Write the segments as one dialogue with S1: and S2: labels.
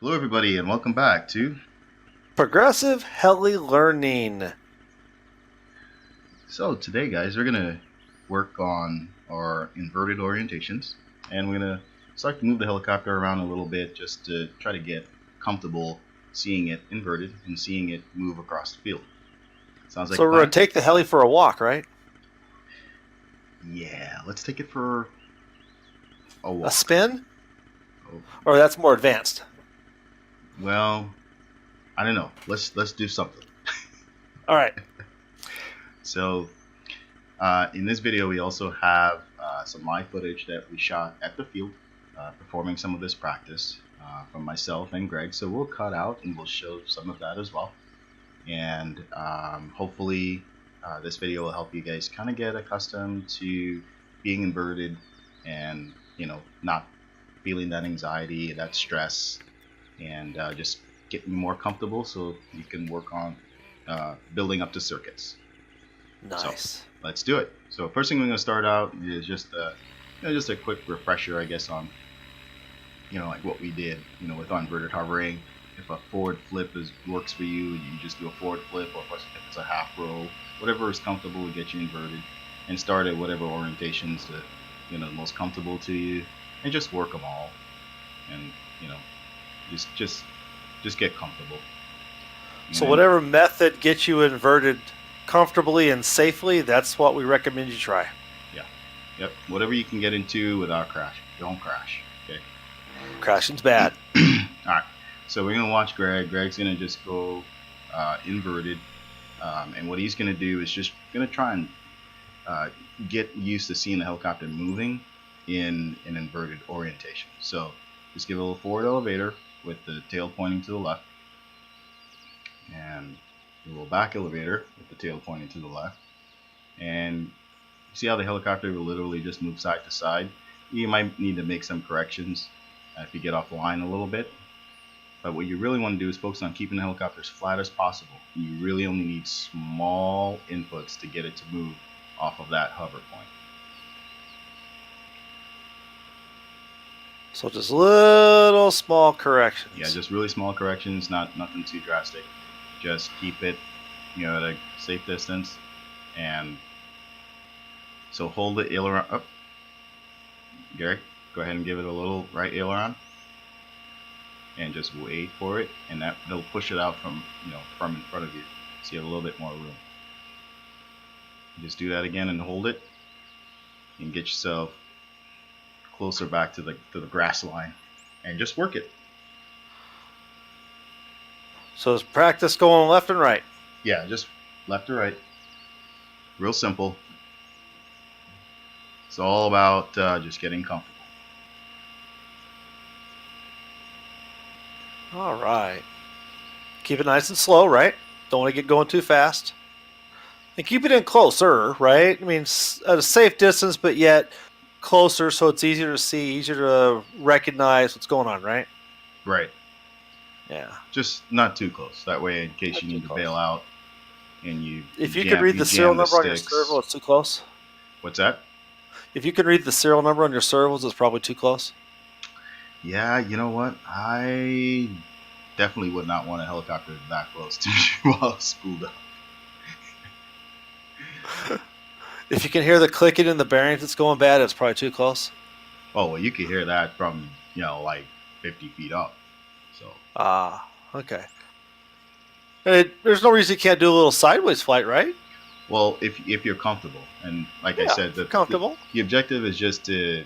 S1: Hello, everybody, and welcome back to.
S2: Progressive Heli Learning.
S1: So, today, guys, we're going to work on our inverted orientations, and we're going to start to move the helicopter around a little bit just to try to get comfortable seeing it inverted and seeing it move across the field. Sounds like
S2: So
S1: a
S2: we're going
S1: plan?
S2: to take the heli for a walk, right?
S1: Yeah, let's take it for a walk.
S2: A spin?
S1: Oh,
S2: Or that's more advanced?
S1: well, I don't know. Let's do something.
S2: All right.
S1: So, in this video, we also have some live footage that we shot at the field, performing some of this practice from myself and Greg. So we'll cut out and we'll show some of that as well. And hopefully this video will help you guys kind of get accustomed to being inverted and, not feeling that anxiety, that stress, and just getting more comfortable so you can work on building up the circuits.
S2: Nice.
S1: So let's do it. So first thing we're going to start out is just a quick refresher, I guess, on like what we did, with inverted hovering. If a forward flip works for you, you just do a forward flip, or if it's a half roll, whatever is comfortable to get you inverted, and start at whatever orientations that the most comfortable to you, and just work them all, and just get comfortable.
S2: So whatever method gets you inverted comfortably and safely, that's what we recommend you try.
S1: Yeah. Yep. Whatever you can get into without crashing. Don't crash. Okay.
S2: Crashing's bad.
S1: All right. So we're gonna watch Greg. Greg's gonna just go inverted, and what he's gonna do is just gonna try and get used to seeing the helicopter moving in an inverted orientation. So just give it a little forward elevator with the tail pointing to the left, and a little back elevator with the tail pointing to the left, and you see how the helicopter will literally just move side to side. You might need to make some corrections if you get off the line a little bit, but what you really want to do is focus on keeping the helicopter as flat as possible. You really only need small inputs to get it to move off of that hover point.
S2: So just little small corrections.
S1: Yeah, just really small corrections, nothing too drastic. Just keep it, at a safe distance, and so hold the aileron up. Garrick, go ahead and give it a little right aileron, and just wait for it, and that'll push it out from in front of you, so you have a little bit more room. Just do that again and hold it, and get yourself closer back to the grass line, and just work it.
S2: So it's practice going left and right.
S1: Yeah, just left or right. Real simple. It's all about just getting comfortable.
S2: All right. Keep it nice and slow, right? Don't want to get going too fast. And keep it in closer, right? I mean, at a safe distance, but yet closer so it's easier to see, easier to recognize what's going on, right?
S1: Right.
S2: Yeah.
S1: Just not too close. That way, in case
S2: Not
S1: you
S2: too
S1: need to
S2: close.
S1: bail out, and you.
S2: If you can read the serial number on your servo, it's too close.
S1: What's that?
S2: If you can read the serial number on your servos, it's probably too close.
S1: Yeah, you know what? I definitely would not want a helicopter that close to me while it's spooled up.
S2: If you can hear the clicking in the bearings that's going bad, it's probably too close.
S1: Oh, well, you can hear that from, like 50 feet up. So.
S2: Okay. There's no reason you can't do a little sideways flight, right?
S1: Well, if you're comfortable, and like I said, the objective is just to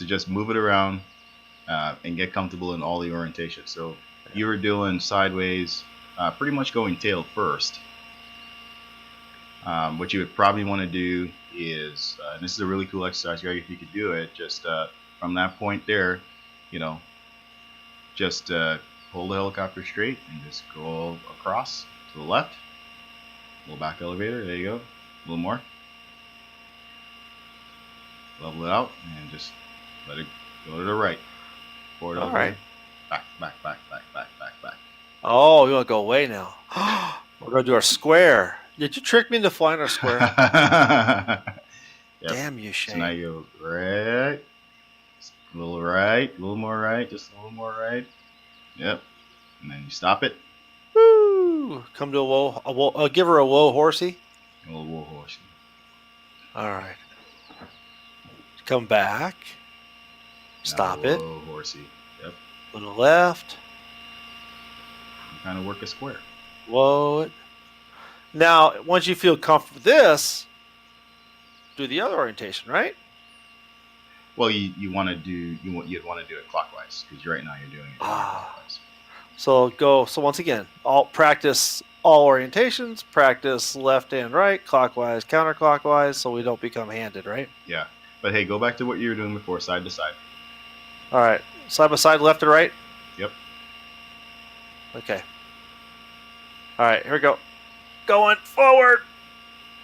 S1: just move it around and get comfortable in all the orientations. So you were doing sideways, pretty much going tail first. What you would probably want to do is, and this is a really cool exercise, Greg, if you could do it, just from that point there, just hold the helicopter straight and just go across to the left. A little back elevator, there you go. A little more. Level it out and just let it go to the right. Forward
S2: All
S1: over.
S2: right.
S1: Back.
S2: Oh, you want to go away now? We're going to do our square. Did you trick me into flying our square?
S1: Yep.
S2: Damn you, Shane.
S1: So now you go right, a little more right, just a little more right. Yep. And then you stop it.
S2: Woo! Come to a whoa. Give her a whoa, horsey.
S1: A little whoa horse.
S2: All right. Come back. Stop it.
S1: Whoa horsey. Yep.
S2: To the left.
S1: You kind of work a square.
S2: Whoa. Now, once you feel comfortable with this, do the other orientation, right?
S1: Well, you'd want to do it clockwise because right now you're doing it clockwise.
S2: So once again, practice all orientations, practice left and right, clockwise, counterclockwise, so we don't become handed, right?
S1: Yeah. But hey, go back to what you were doing before, side to side.
S2: All right. Side by side, left and right?
S1: Yep.
S2: Okay. All right, here we go. Going forward.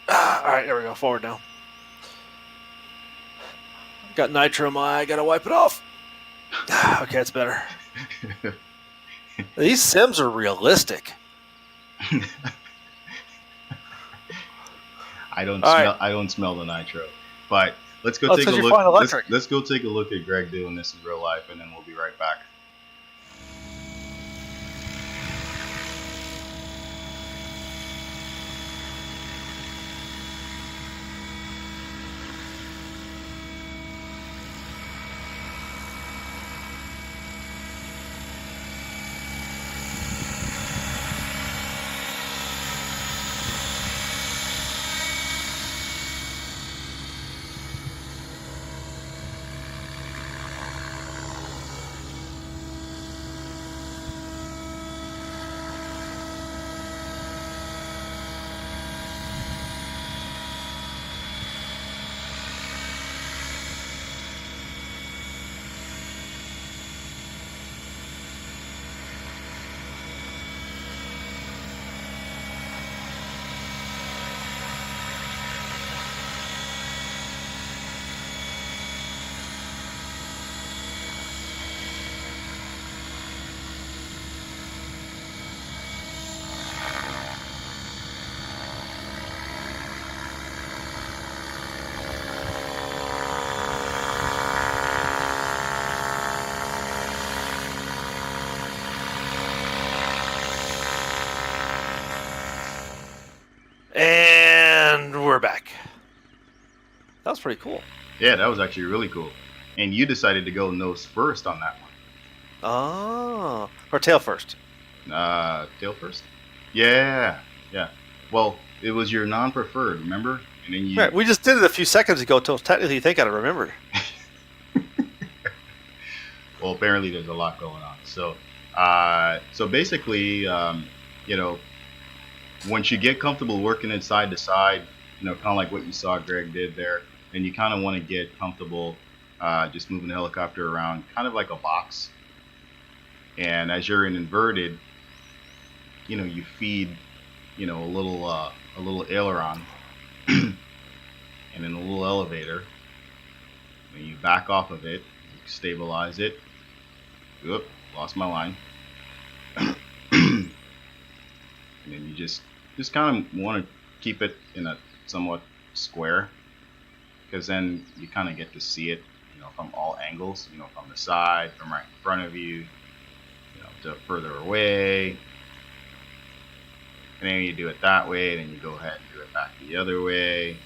S2: All right, here we go. Forward now. Got nitro in my eye. Got to wipe it off. Okay, it's better. These sims are realistic.
S1: I don't smell the nitro, but let's go take a look. Let's go take a look at Greg doing this in real life, and then we'll be right back.
S2: And we're back. That was pretty cool.
S1: Yeah, that was actually really cool. And you decided to go nose first on that one.
S2: Oh. Or tail first.
S1: Tail first? Yeah. Well, it was your non-preferred, remember? And then you...
S2: Right, we just did it a few seconds ago, so technically you think I'd remember.
S1: Well, apparently there's a lot going on. So basically, once you get comfortable working it side to side, kind of like what you saw Greg did there, and you kind of want to get comfortable just moving the helicopter around, kind of like a box. And as you're in inverted, you feed, a little aileron, and then a little elevator. And you back off of it, stabilize it. Oop, lost my line. And then you just kind of want to keep it in a somewhat square, because then you kind of get to see it, from all angles, from the side, from right in front of you, to further away. And then you do it that way, then you go ahead and do it back the other way.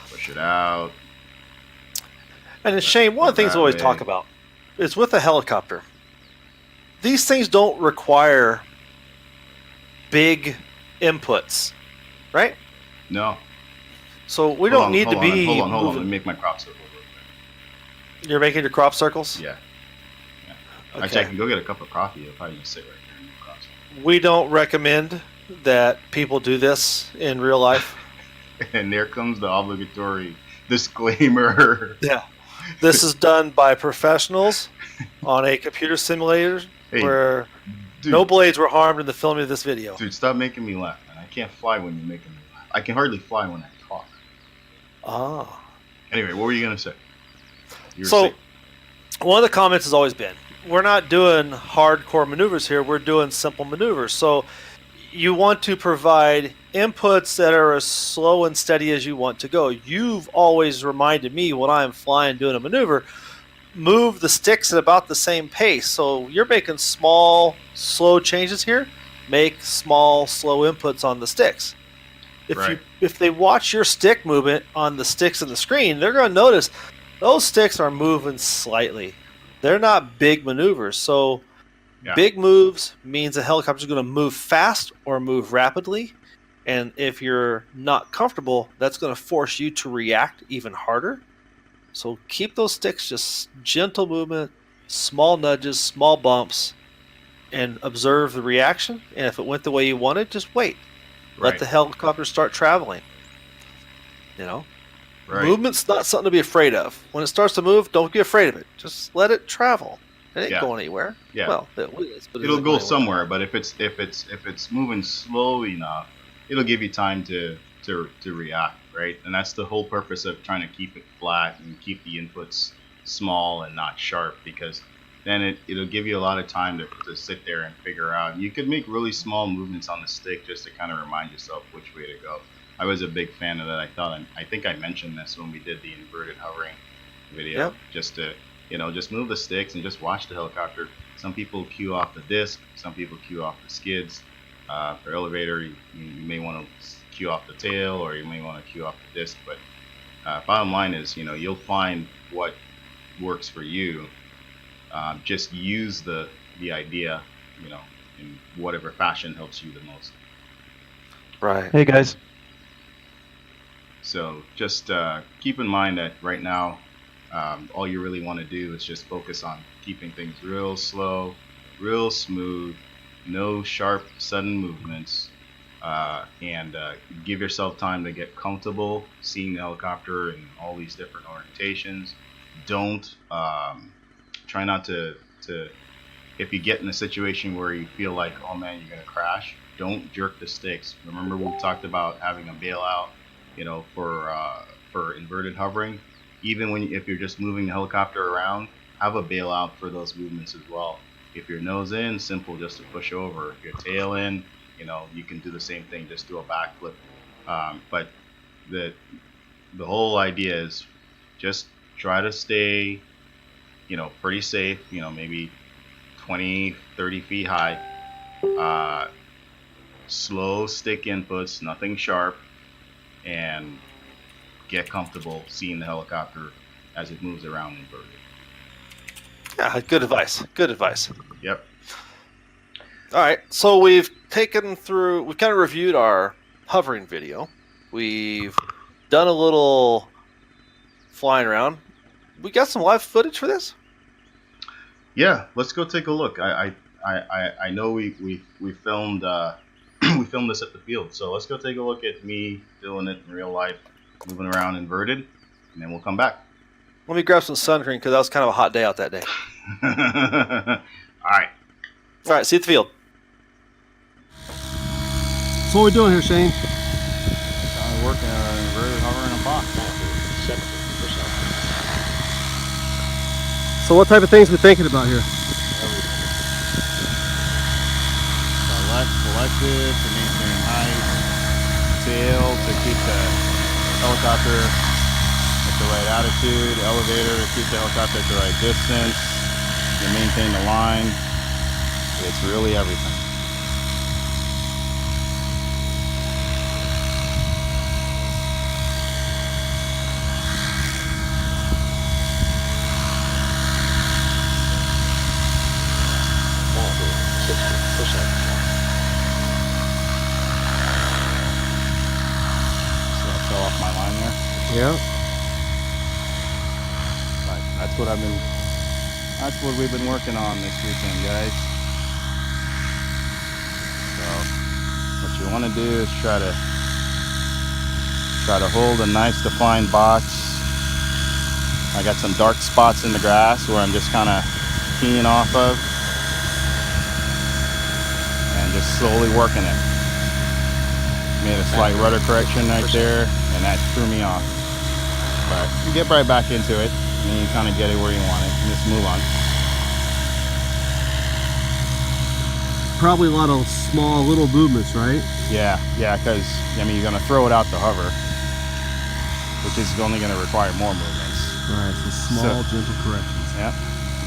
S1: Push it out.
S2: And Shane, one of the things we always talk about is with a helicopter, these things don't require big inputs, right?
S1: No.
S2: So we don't need to be...
S1: Hold on. Let me make my crop circle.
S2: You're making your crop circles?
S1: Yeah.
S2: Okay.
S1: Actually, I can go get a cup of coffee. I'll probably just sit right here and make crop circles.
S2: We don't recommend that people do this in real life.
S1: And there comes the obligatory disclaimer.
S2: Yeah. This is done by professionals on a computer simulator where no blades were harmed in the filming of this video.
S1: Dude, stop making me laugh, man. I can't fly when you're making me laugh. I can hardly fly when I talk.
S2: Ah.
S1: Anyway, what were you going to say?
S2: One of the comments has always been, we're not doing hardcore maneuvers here, we're doing simple maneuvers. So you want to provide inputs that are as slow and steady as you want to go. You've always reminded me when I'm flying doing a maneuver, move the sticks at about the same pace. So you're making small, slow changes here. Make small, slow inputs on the sticks. If they watch your stick movement on the sticks in the screen, they're going to notice those sticks are moving slightly. They're not big maneuvers. So big moves means the helicopter is going to move fast or move rapidly. And if you're not comfortable, that's going to force you to react even harder. So keep those sticks just gentle movement, small nudges, small bumps, and observe the reaction. And if it went the way you wanted, just wait. Let the helicopter start traveling. Movement's not something to be afraid of. When it starts to move, don't be afraid of it. Just let it travel. It ain't going anywhere. Yeah. Well, it is, but
S1: it'll go somewhere. But if it's moving slow enough, it'll give you time to react, right? And that's the whole purpose of trying to keep it flat and keep the inputs small and not sharp, because then it'll give you a lot of time to sit there and figure out. You could make really small movements on the stick just to kind of remind yourself which way to go. I was a big fan of that. I think I mentioned this when we did the inverted hovering video. Yep. Just to just move the sticks and just watch the helicopter. Some people cue off the disc. Some people cue off the skids. For elevator, you may want to cue off the tail, or you may want to cue off the disc. But bottom line is, you'll find what works for you. Just use the idea, in whatever fashion helps you the most.
S2: Right.
S3: Hey guys.
S1: So just keep in mind that right now, all you really want to do is just focus on keeping things real slow, real smooth, no sharp, sudden movements, and give yourself time to get comfortable seeing the helicopter in all these different orientations. Don't try not to if you get in a situation where you feel like, oh man, you're gonna crash, don't jerk the sticks. Remember we talked about having a bailout, for inverted hovering. Even if you're just moving the helicopter around, have a bailout for those movements as well. If your nose in, simple just to push over. If your tail in, you can do the same thing, just do a backflip. But the whole idea is just try to stay, pretty safe, maybe 20, 30 feet high. Slow stick inputs, nothing sharp, and get comfortable seeing the helicopter as it moves around inverted.
S2: Yeah, good advice. Good advice.
S1: Yep.
S2: All right, so we've kind of reviewed our hovering video. We've done a little flying around. We got some live footage for this?
S1: Yeah, let's go take a look. I know we filmed we filmed this at the field, so let's go take a look at me doing it in real life, moving around inverted, and then we'll come back.
S2: Let me grab some sun cream because that was kind of a hot day out that day.
S1: All right,
S2: see you at the field.
S3: So what are we doing here, Shane?
S4: I'm working on inverted hovering and box. 70%.
S3: So what type of things are we thinking about here?
S4: Selective to maintain height, tail to keep the helicopter at the right attitude, elevator to keep the helicopter at the right distance, to maintain the line. It's really everything.
S3: Yeah.
S4: That's what we've been working on this weekend, guys. So what you want to do is try to hold a nice defined box. I got some dark spots in the grass where I'm just kind of keying off of and just slowly working it. Made a slight rudder correction right there, and that threw me off. But you get right back into it, and then you kind of get it where you want it, and just move on.
S3: Probably a lot of small little movements, right?
S4: Yeah, because you're going to throw it out to hover, which is only going to require more movements.
S3: Right, so small, gentle corrections.
S4: Yep.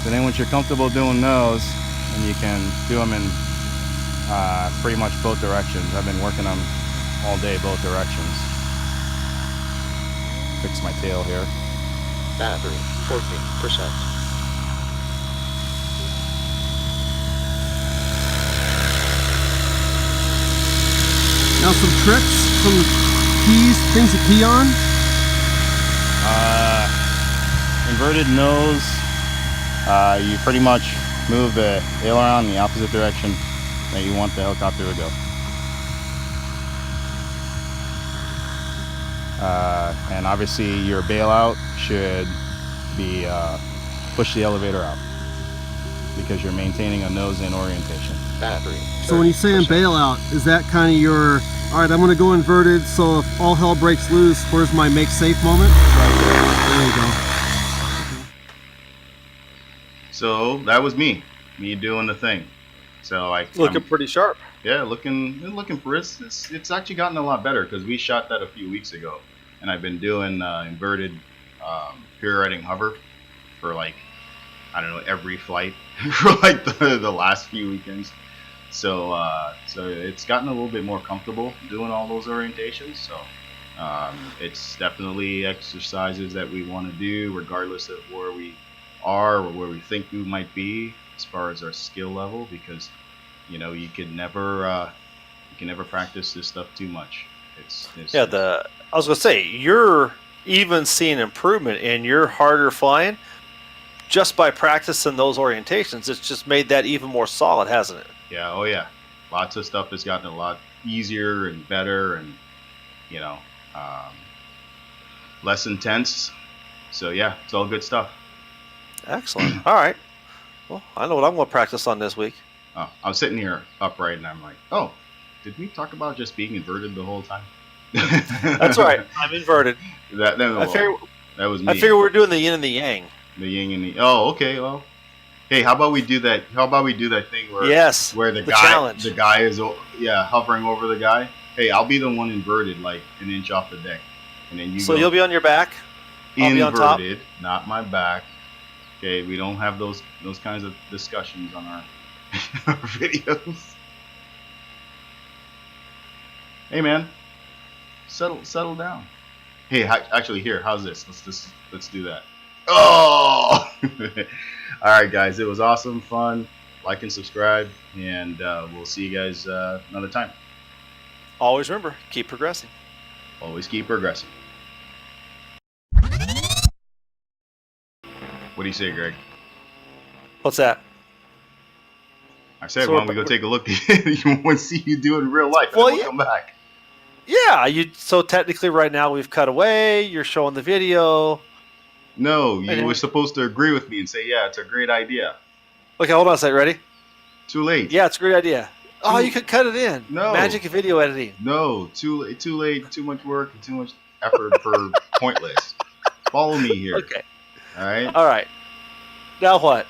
S4: So then once you're comfortable doing those, and you can do them in pretty much both directions. I've been working them all day, both directions. Fix my tail here.
S2: Battery, 14%.
S3: Now some tricks, some keys, things to key on.
S4: Inverted nose. You pretty much move the aileron in the opposite direction that you want the helicopter to go. And obviously your bailout should be push the elevator out because you're maintaining a nose-in orientation.
S2: Battery.
S3: So when you say in bailout, is that kind of your, all right, I'm going to go inverted, so if all hell breaks loose, where's my make safe moment?
S4: Right
S3: There you go.
S1: So that was me doing the thing. So like
S2: Looking pretty sharp.
S1: yeah, looking for it. It's actually gotten a lot better because we shot that a few weeks ago, and I've been doing inverted pirouetting hover for like, I don't know, every flight for like the last few weekends. So so it's gotten a little bit more comfortable doing all those orientations. So it's definitely exercises that we want to do regardless of where we are or where we think we might be as far as our skill level, because you know you can never practice this stuff too much. It's
S2: Yeah, I was gonna say you're even seeing improvement in your harder flying just by practicing those orientations. It's just made that even more solid, hasn't it?
S1: yeah, oh yeah, lots of stuff has gotten a lot easier and better, and you know, less intense. So yeah, it's all good stuff.
S2: Excellent. All right. Well, I know what I'm going to practice on this week.
S1: Oh, I'm sitting here upright and I'm like, oh, did we talk about just being inverted the whole time?
S2: That's right. I'm inverted.
S1: That was me.
S2: I figure we're doing the yin and the yang.
S1: The yin and the. Oh, okay. Well, hey, how about we do that? How about we do that thing where where the guy is hovering over the guy. Hey, I'll be the one inverted, like an inch off the deck, and then you.
S2: So you'll be on your back. I'll be on top.
S1: Inverted, not my back. Okay, we don't have those kinds of discussions on our videos. Hey man, settle down. Hey, actually, here, how's this? Let's do that. Oh, all right, guys, it was awesome, fun. Like and subscribe, and we'll see you guys another time.
S2: Always remember, keep progressing.
S1: Always keep progressing. What do you say, Greg?
S2: What's that?
S1: I said, why don't we go take a look at it? You want to see you do it in real life, and then we'll come back.
S2: Yeah, so technically right now we've cut away, you're showing the video.
S1: No, you were supposed to agree with me and say, yeah, it's a great idea.
S2: Okay, hold on a second, ready?
S1: Too late.
S2: Yeah, it's a great idea. Oh, you could cut it in.
S1: No.
S2: Magic of video editing.
S1: No, too late, too much work, and too much effort for pointless. Follow me here.
S2: Okay.
S1: All right?
S2: All right. Now what?